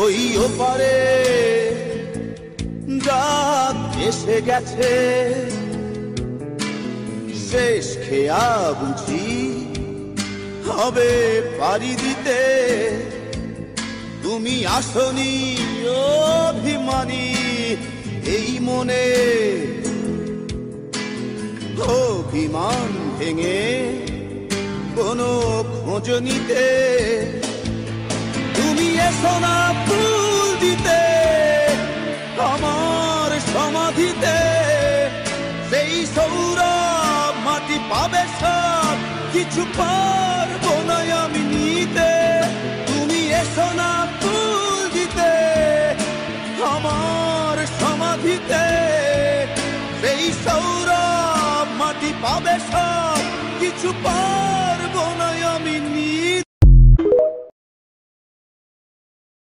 ওই ওপারে রাত এসে গেছে, শেষ খেয়া বুঝি হবে পারি দিতে। তুমি আসনি অভিমানী এই মনে, অভিমান ভেঙে কোনো খোঁজ নিতে। তুমি এসো না ফুল দিতে আমার সমাধিতে, সেই সৌরভ মাটি পাবে সব কিছু পারবো না আমি নিতে। তুমি এসো না ফুল দিতে আমার সমাধিতে, সেই সৌরভ মাটি পাবে সব কিছু